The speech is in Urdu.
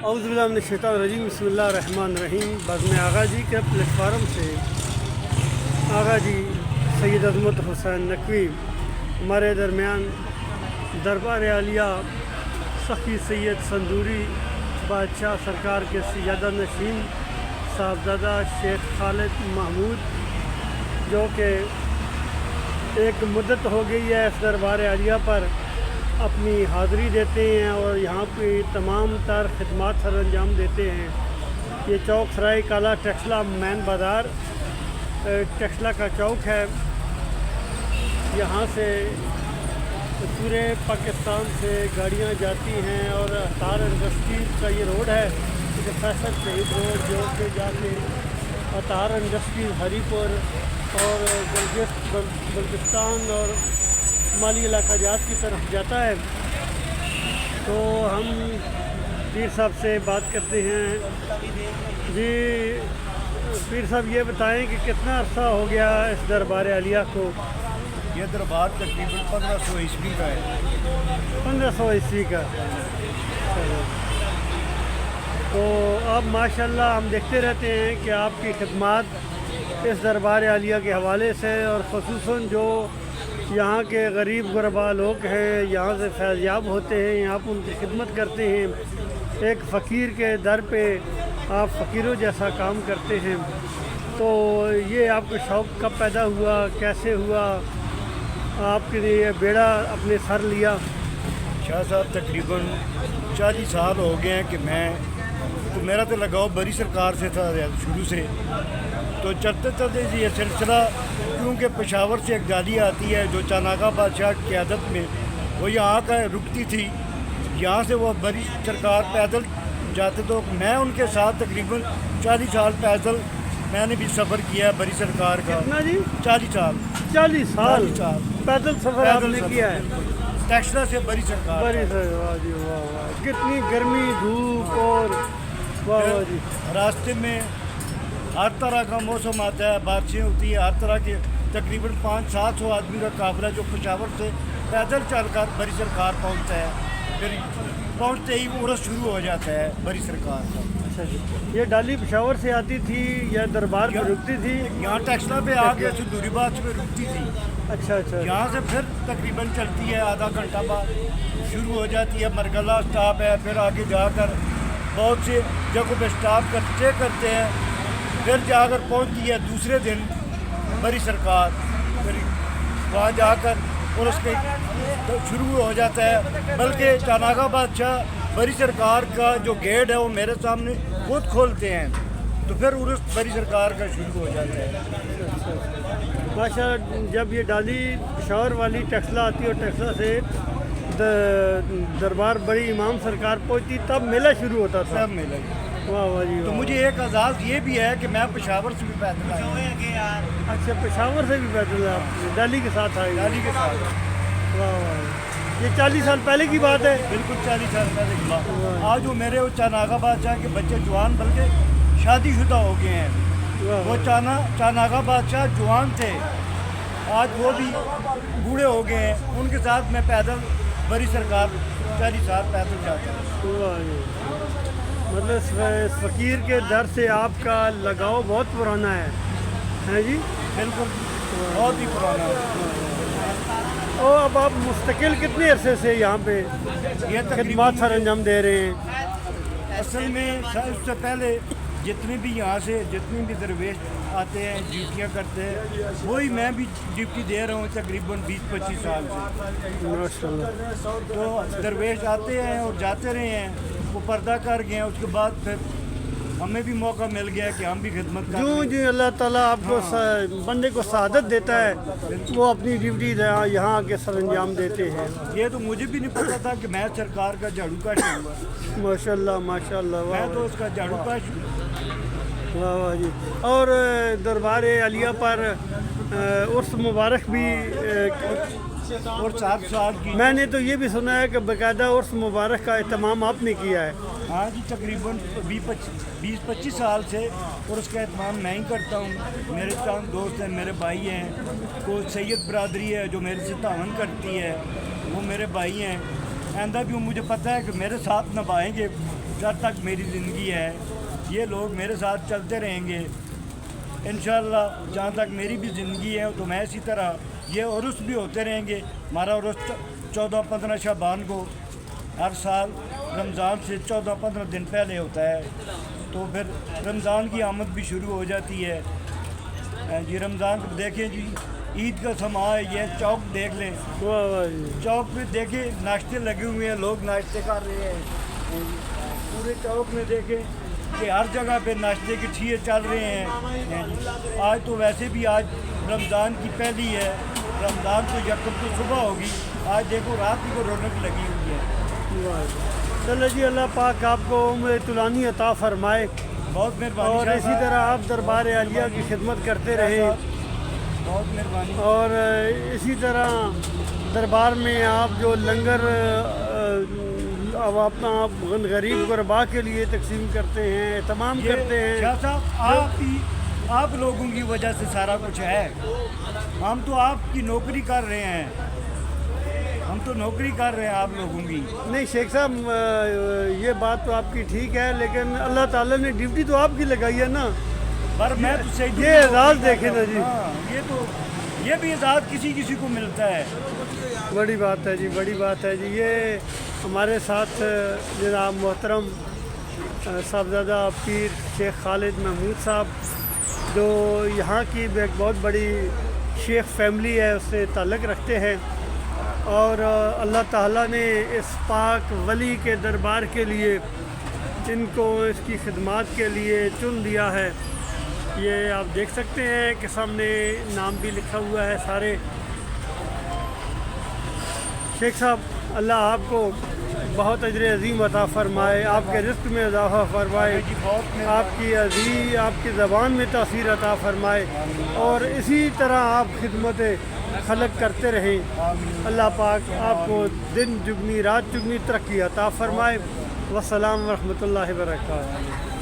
اعوذ باللہ من الشیطان الرجیم، بسم اللہ الرحمن الرحیم۔ بزم آغا جی کے پلیٹ فارم سے آغا جی سید عظمت حسین نقوی ہمارے درمیان دربار عالیہ سخی سید صندوری بادشاہ سرکار کے سیادہ نشین صاحبزادہ شیخ خالد محمود، جو کہ ایک مدت ہو گئی ہے اس دربار عالیہ پر اپنی حاضری دیتے ہیں اور یہاں پہ تمام تر خدمات سر انجام دیتے ہیں۔ یہ چوک سرائے کالا ٹیکسلا مین بازار ٹیکسلا کا چوک ہے۔ یہاں سے پورے پاکستان سے گاڑیاں جاتی ہیں اور اطہار انڈسٹریز کا یہ روڈ ہے، فیصل شہید روڈ، جو کہ جا کے اطہار انڈسٹریز ہری پور اور بلوچستان اور مالی علاقہ جات کی طرف جاتا ہے۔ تو ہم پیر صاحب سے بات کرتے ہیں۔ جی پیر صاحب، یہ بتائیں کہ کتنا عرصہ ہو گیا اس دربار عالیہ کو؟ یہ دربار تقریباً 1500 عیسوی کا ہے۔ 1500 عیسوی کا۔ تو اب ماشاءاللہ ہم دیکھتے رہتے ہیں کہ آپ کی خدمات اس دربار عالیہ کے حوالے سے، اور خصوصاً جو یہاں کے غریب غربا لوگ ہیں، یہاں سے فیض یاب ہوتے ہیں، یہاں پر ان کی خدمت کرتے ہیں۔ ایک فقیر کے در پہ آپ فقیروں جیسا کام کرتے ہیں۔ تو یہ آپ کو شوق کب پیدا ہوا، کیسے ہوا، آپ کے لیے بیڑا اپنے سر لیا؟ شاہ صاحب تقریباً 40 سال ہو گئے ہیں کہ میرا تو لگاؤ بری سرکار سے تھا شروع سے۔ تو چلتے چلتے یہ سلسلہ، کیونکہ پشاور سے ایک گاڑی آتی ہے جو چاناگا بادشاہ کی قیادت میں وہ یہاں کا رکتی تھی، یہاں سے وہ بری سرکار پیدل جاتے، تو میں ان کے ساتھ تقریباً 40 سال پیدل میں نے بھی سفر کیا ہے بری سرکار کا۔ کتنا جی؟ 40 سال 40 سال پیدل سفر آپ نے کیا ہے ٹیکسلا سے بری سرکار۔ بڑی سر، واہ جی واہ واہ، کتنی گرمی دھوپ اور واہ واہ جی۔ راستے میں ہر طرح کا موسم آتا ہے، بارشیں ہوتی ہیں، ہر طرح کے تقریباً 500-700 آدمی کا قافلہ جو پشاور سے پیدل چل کر بری سرکار پہنچتا ہے، پھر پہنچتے ہی عرس شروع ہو جاتا ہے بری سرکار کا۔ اچھا جی، یہ ڈالی پشاور سے آتی تھی یا دربار پہ رکتی تھی؟ یہاں ٹیکسلا پہ آ کے صندوری باد پہ رکتی تھی، اچھا اچھا۔ یہاں سے پھر تقریباً چلتی ہے، آدھا گھنٹہ بعد شروع ہو جاتی ہے۔ مرگلہ اسٹاپ ہے، پھر آگے جا کر بہت سے جگہوں پہ اسٹاپ کرتے ہیں، پھر جا کر پہنچتی ہے دوسرے دن بری سرکار، پھر وہاں جا کر اور اس کے شروع ہو جاتا ہے۔ بلکہ چاناگا بادشاہ بری سرکار کا جو گیٹ ہے وہ میرے سامنے خود کھولتے ہیں، تو پھر عرس بری سرکار کا شروع ہو جاتا ہے۔ ماشاء جب یہ ڈالی پشاور والی ٹیکسلا آتی ہے اور ٹیکسلا سے دربار بڑی امام سرکار پہنچتی، تب میلہ شروع ہوتا تھا؟ سب ملے گا۔ واہ واہ جی۔ تو مجھے ایک اعزاز یہ بھی ہے کہ میں پشاور سے بھی پیدل آیا ہوں، اچھا، پشاور سے بھی پیدل آپ ڈالی کے ساتھ آئے؟ ڈالی کے ساتھ۔ واہ واہ، یہ 40 سال پہلے کی بات ہے؟ بالکل 40 سال پہلے کی بات۔ آج وہ میرے چاناگا بادشاہ کے بچے جوان بلکہ شادی شدہ ہو گئے ہیں۔ وہ چاناگا بادشاہ جوان تھے، آج وہ بھی بوڑھے ہو گئے ہیں، ان کے ساتھ میں پیدل بری سرکار 40 سال پیدل جاتا ہوں۔ واہ جی، مطلب فقیر کے در سے آپ کا لگاؤ بہت پرانا ہے جی؟ بالکل بہت ہی پرانا ہے۔ اور اب آپ مستقل کتنے عرصے سے یہاں پہ یہ خدمات سر انجام دے رہے ہیں؟ اصل میں اس سے پہلے جتنے بھی یہاں سے جتنے بھی درویش آتے ہیں ڈیوٹیاں کرتے ہیں، وہی میں بھی ڈیوٹی دے رہا ہوں تقریباً 20-25 سال سے۔ ماشاء اللہ۔ تو درویش آتے ہیں اور جاتے رہے ہیں، وہ پردہ کر گئے ہیں، اس کے بعد پھر ہمیں بھی موقع مل گیا کہ ہم بھی خدمت کریں۔ جو جو اللہ تعالیٰ آپ کو بندے کو سعادت دیتا ہے، وہ اپنی ڈیوٹی یہاں کے سر انجام دیتے ہیں۔ یہ تو مجھے بھی نہیں پتا تھا کہ میں سرکار کا جھاڑو کاش ہوں گا۔ ماشاء اللہ ماشاء اللہ، میں واہ تو اس کا جھاڑو کاش ہوں۔ واہ واہ جی۔ اور دربار عالیہ پر عرس مبارک بھی اور 7 سال کی، میں نے تو یہ بھی سنا ہے کہ باقاعدہ عرس مبارک کا اہتمام آپ نے کیا ہے؟ ہاں جی، تقریباً 20-25 سال سے، اور اس کا اہتمام میں ہی کرتا ہوں۔ میرے چند دوست ہیں، میرے بھائی ہیں، کوئی سید برادری ہے جو میرے سے تعاون کرتی ہے، وہ میرے بھائی ہیں۔ آئندہ بھی مجھے پتہ ہے کہ میرے ساتھ نبھائیں گے جب تک میری زندگی ہے یہ لوگ میرے ساتھ چلتے رہیں گے انشاءاللہ. جہاں تک میری بھی زندگی ہے تو میں اسی طرح یہ عرس بھی ہوتے رہیں گے. ہمارا عرس 14-15 شعبان کو ہر سال رمضان سے 14-15 دن پہلے ہوتا ہے. تو پھر رمضان کی آمد بھی شروع ہو جاتی ہے. جی رمضان کو دیکھیں جی عید کا سما ہے. یہ چوک دیکھ لیں, واہ واہ جی. چوک پہ دیکھیں ناشتے لگے ہوئے ہیں, لوگ ناشتے کر رہے ہیں. پورے چوک میں دیکھیں کہ ہر جگہ پہ ناشتے کے ٹھیے چل رہے ہیں. آج تو ویسے بھی آج رمضان کی پہلی ہے, رمضان تو یکم تو صبح ہوگی. آج دیکھو رات کو رونق لگی ہوئی ہے. واہ جی. چلو جی اللہ پاک آپ کو عمر طولانی عطا فرمائے بہت مہربانی اور شاہ اسی صاحب. طرح آپ دربار عالیہ کی خدمت کرتے رہیں بہت مہربانی. اور اسی طرح دربار میں آپ جو لنگر اب اپنا غریب غربا کے لیے تقسیم کرتے ہیں, اہتمام کرتے یہ ہیں. شاہ صاحب آپ لوگوں کی وجہ سے سارا کچھ ہے. ہم تو آپ کی نوکری کر رہے ہیں, ہم تو نوکری کر رہے ہیں آپ لوگوں کی. نہیں شیخ صاحب یہ بات تو آپ کی ٹھیک ہے لیکن اللہ تعالیٰ نے ڈیوٹی تو آپ کی لگائی ہے نا. پر میں تو صحیح یہ اعزاز دیکھیں نا جی. یہ بھی اعزاز کسی کو ملتا ہے. بڑی بات ہے جی, بڑی بات ہے جی. یہ ہمارے ساتھ جناب محترم صاحبزادہ پیر شیخ خالد محمود صاحب جو یہاں کی ایک بہت بڑی شیخ فیملی ہے اس سے تعلق رکھتے ہیں اور اللہ تعالیٰ نے اس پاک ولی کے دربار کے لیے ان کو اس کی خدمات کے لیے چن لیا ہے. یہ آپ دیکھ سکتے ہیں کہ سامنے نام بھی لکھا ہوا ہے سارے. شیخ صاحب اللہ آپ کو بہت اجر عظیم عطا فرمائے, آپ کے رزق میں اضافہ فرمائے, آپ کی زبان میں تاثیر عطا فرمائے اور اسی طرح آپ خدمت خلق کرتے رہیں. اللہ پاک آپ کو دن جگنی رات جگنی ترقی عطا فرمائے. والسلام ورحمۃ اللہ وبرکاتہ.